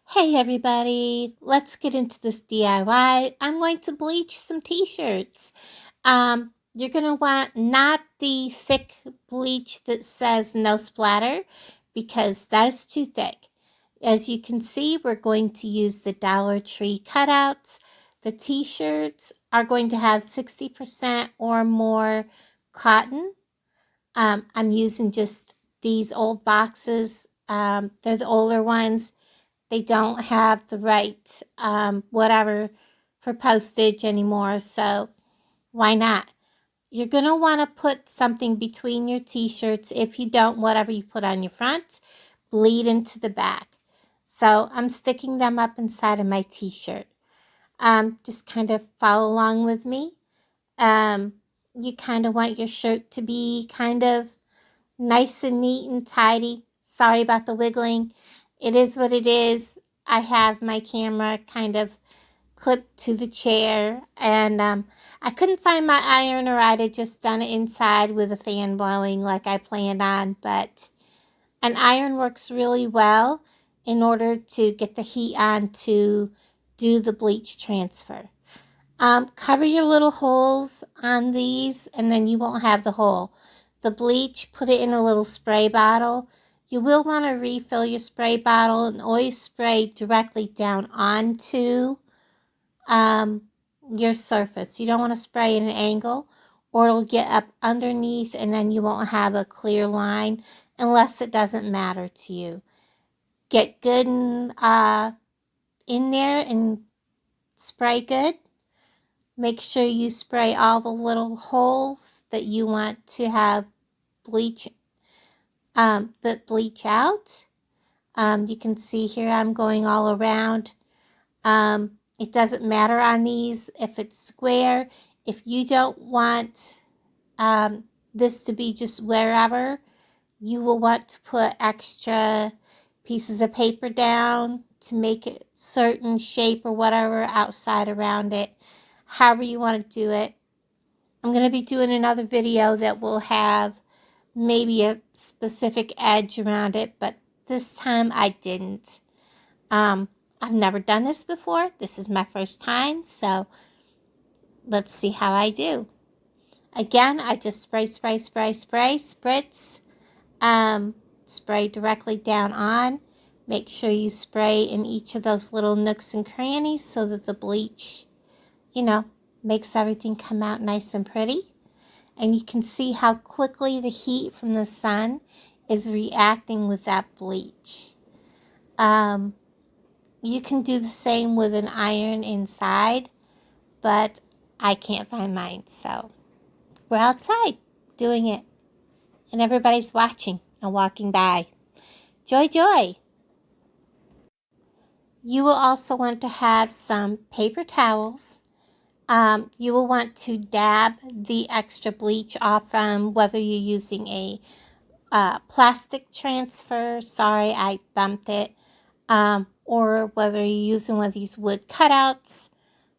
Hey everybody, let's get into this DIY. I'm going to bleach some t-shirts. You're going to want not the thick bleach that says no splatter because that is too thick. As you can see, we're going to use the Dollar Tree cutouts. The t-shirts are going to have 60% or more cotton. I'm using just these old boxes. They're the older ones. They don't have the right whatever for postage anymore, so why not? You're going to want to put something between your t-shirts. If you don't, whatever you put on your front, bleed into the back. So I'm sticking them up inside of my t-shirt. Just kind of follow along with me. Um, you kind of want your shirt to be kind of nice and neat and tidy. Sorry about the wiggling. It is what it is. I have my camera kind of clipped to the chair, and I couldn't find my iron, or I'd have just done it inside with a fan blowing like I planned on, but an iron works really well in order to get the heat on to do the bleach transfer. Cover your little holes on these, and then you won't have the hole. The bleach, put it in a little spray bottle. You will want to refill your spray bottle and always spray directly down onto your surface. You don't want to spray at an angle, or it'll get up underneath and then you won't have a clear line unless it doesn't matter to you. Get good in there and spray good. Make sure you spray all the little holes that you want to have bleach, that bleach out. You can see here I'm going all around. It doesn't matter on these if it's square. If you don't want this to be just wherever, you will want to put extra pieces of paper down to make it certain shape or whatever outside around it. However you want to do it. I'm going to be doing another video that will have maybe a specific edge around it, but this time I didn't. I've never done this before. This is my first time, so let's see how I do. Again, I just spray, spritz. Spray directly down on. Make sure you spray in each of those little nooks and crannies so that the bleach, makes everything come out nice and pretty. And you can see how quickly the heat from the sun is reacting with that bleach. You can do the same with an iron inside, but I can't find mine, so we're outside doing it. And everybody's watching and walking by. Joy, joy! You will also want to have some paper towels. You will want to dab the extra bleach off from whether you're using a plastic transfer, sorry I bumped it, or whether you're using one of these wood cutouts.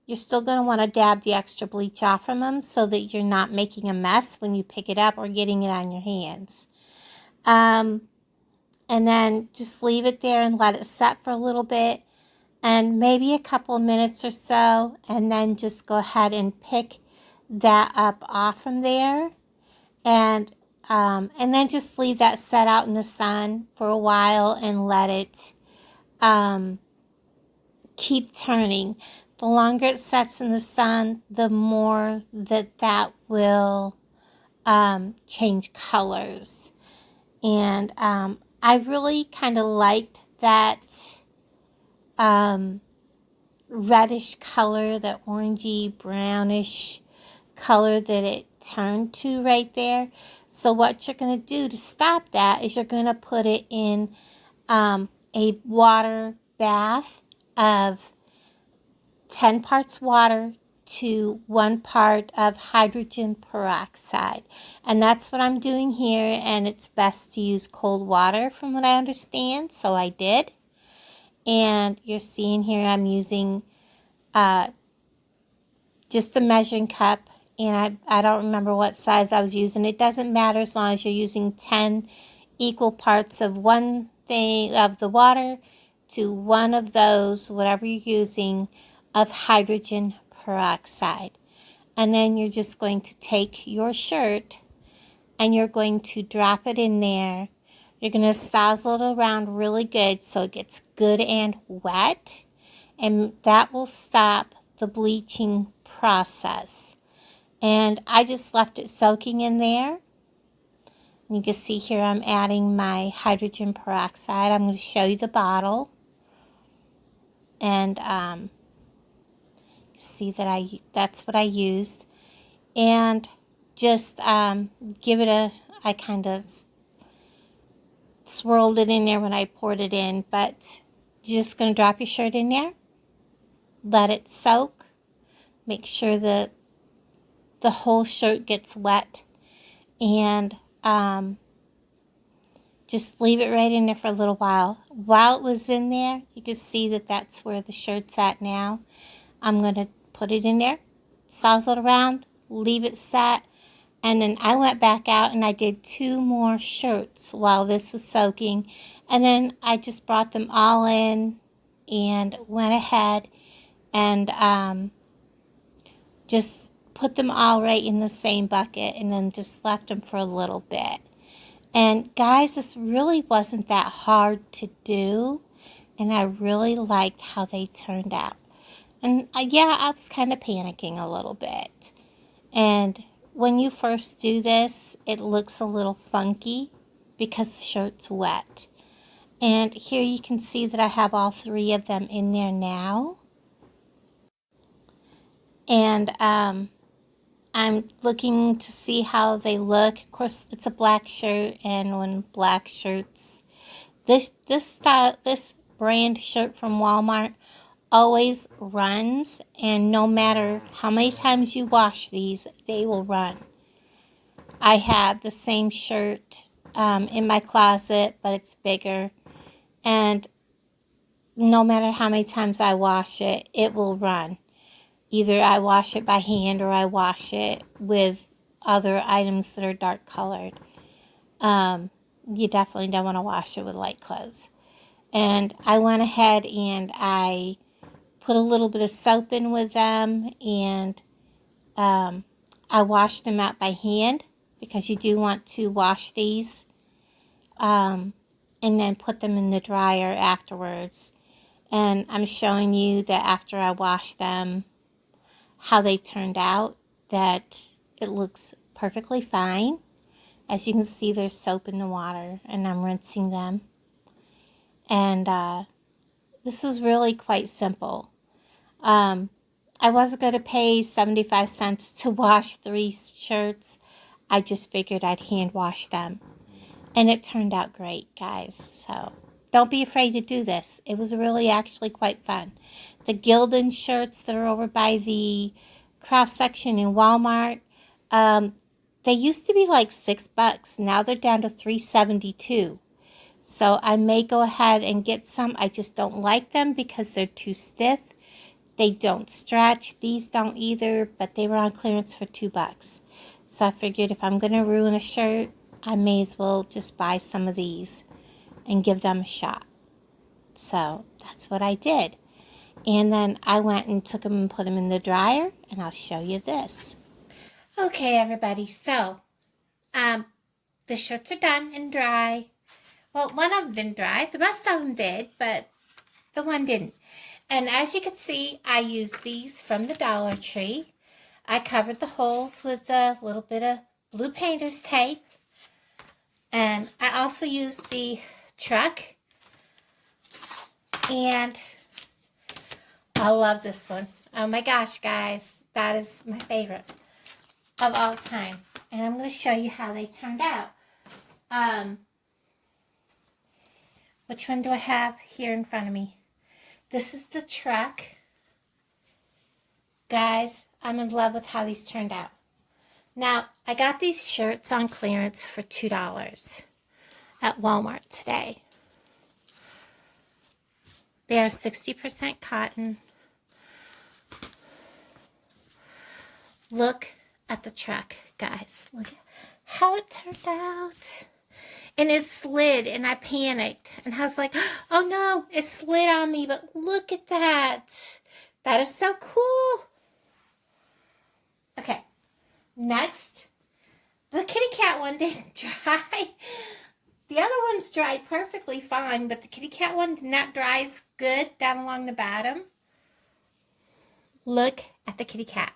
You're still going to want to dab the extra bleach off from them so that you're not making a mess when you pick it up or getting it on your hands. And then just leave it there and let it set for a little bit, and maybe a couple of minutes or so, and then just go ahead and pick that up off from there, and then just leave that set out in the sun for a while and let it keep turning. The longer it sets in the sun, the more that will change colors. And I really kind of liked that reddish color, that orangey brownish color that it turned to right there. So what you're going to do to stop that is you're going to put it in a water bath of 10 parts water to 1 part of hydrogen peroxide. And that's what I'm doing here, and it's best to use cold water from what I understand, so I did. And you're seeing here I'm using just a measuring cup, and I don't remember what size I was using. It doesn't matter as long as you're using 10 equal parts of one thing of the water to one of those, whatever you're using, of hydrogen peroxide. And then you're just going to take your shirt and you're going to drop it in there. You're going to sozzle it around really good so it gets good and wet. And that will stop the bleaching process. And I just left it soaking in there. You can see here I'm adding my hydrogen peroxide. I'm going to show you the bottle. And see that that's what I used. And just give it I kind of swirled it in there when I poured it in. But you're just going to drop your shirt in there. Let it soak. Make sure that the whole shirt gets wet. And just leave it right in there for a little while. While it was in there, you can see that that's where the shirt's at now. I'm going to put it in there, sozzle it around, leave it set, and then I went back out and I did 2 more shirts while this was soaking. And then I just brought them all in and went ahead and just put them all right in the same bucket and then just left them for a little bit. And guys, this really wasn't that hard to do, and I really liked how they turned out. And yeah, I was kind of panicking a little bit. And when you first do this, it looks a little funky because the shirt's wet. And here you can see that I have all 3 of them in there now. And I'm looking to see how they look. Of course, it's a black shirt, and when black shirts, this brand shirt from Walmart always runs, and no matter how many times you wash these, they will run. I have the same shirt in my closet, but it's bigger, and no matter how many times I wash it, it will run. Either I wash it by hand or I wash it with other items that are dark colored. You definitely don't want to wash it with light clothes. And I went ahead and I put a little bit of soap in with them, and I washed them out by hand because you do want to wash these and then put them in the dryer afterwards. And I'm showing you that after I washed them, how they turned out, that it looks perfectly fine. As you can see, there's soap in the water, and I'm rinsing them. And this is really quite simple. I wasn't going to pay 75 cents to wash 3 shirts. I just figured I'd hand wash them. And it turned out great, guys. So don't be afraid to do this. It was really actually quite fun. The Gildan shirts that are over by the craft section in Walmart, they used to be like $6. Now they're down to $3.72. So I may go ahead and get some. I just don't like them because they're too stiff. They don't stretch. These don't either, but they were on clearance for $2. So I figured if I'm going to ruin a shirt, I may as well just buy some of these and give them a shot. So that's what I did. And then I went and took them and put them in the dryer, and I'll show you this. Okay, everybody, so the shirts are done and dry. Well, one of them didn't dry. The rest of them did, but the one didn't. And as you can see, I used these from the Dollar Tree. I covered the holes with a little bit of blue painter's tape. And I also used the truck. And I love this one. Oh my gosh, guys. That is my favorite of all time. And I'm going to show you how they turned out. Which one do I have here in front of me? This is the truck. Guys, I'm in love with how these turned out. Now, I got these shirts on clearance for $2 at Walmart today. They are 60% cotton. Look at the truck, guys. Look at how it turned out. and it slid, and I panicked, and I was like, oh no, it slid on me, but look at that. That is so cool. Okay, next, the kitty cat one didn't dry. The other ones dried perfectly fine, but the kitty cat one did not dry as good down along the bottom. Look at the kitty cat.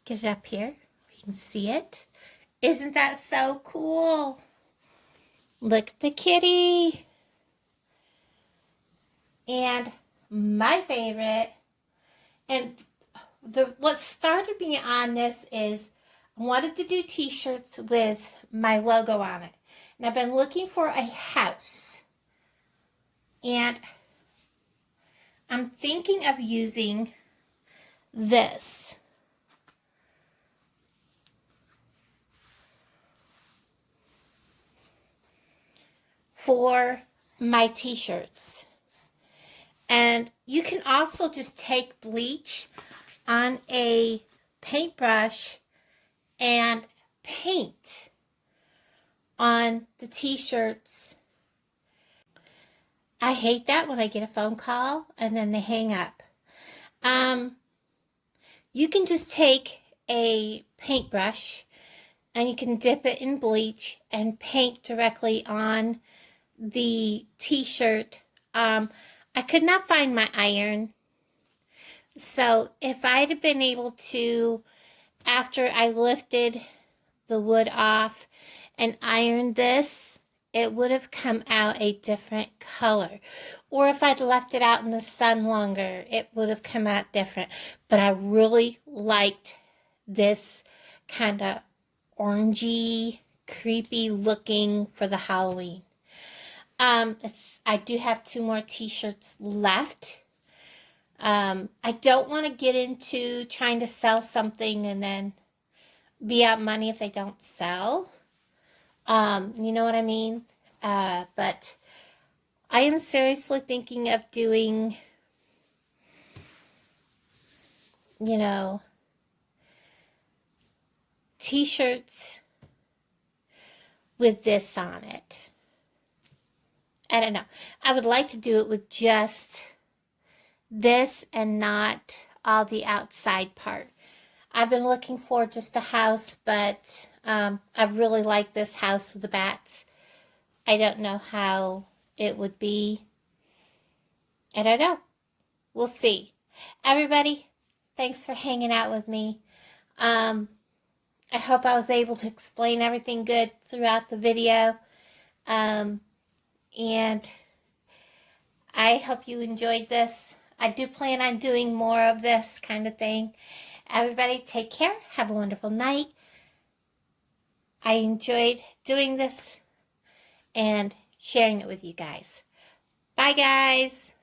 Get it up here. You can see it. Isn't that so cool? Look at the kitty. And my favorite, and what started me on this is I wanted to do t-shirts with my logo on it. And I've been looking for a house. And I'm thinking of using this. For my t-shirts. And you can also just take bleach on a paintbrush and paint on the t-shirts. I hate that when I get a phone call and then they hang up. You can just take a paintbrush and you can dip it in bleach and paint directly on the t-shirt. I could not find my iron. So if I'd have been able to, after I lifted the wood off and ironed this, it would have come out a different color. Or if I'd left it out in the sun longer, it would have come out different. But I really liked this kind of orangey, creepy looking for the Halloween. I do have 2 more t-shirts left. I don't want to get into trying to sell something and then be out money if they don't sell. You know what I mean? But I am seriously thinking of doing, you know, t-shirts with this on it. I don't know. I would like to do it with just this and not all the outside part. I've been looking for just a house, but I really like this house with the bats. I don't know how it would be. I don't know. We'll see. Everybody, thanks for hanging out with me. I hope I was able to explain everything good throughout the video. And I hope you enjoyed this. I do plan on doing more of this kind of thing. Everybody take care. Have a wonderful night. I enjoyed doing this and sharing it with you guys. Bye, guys.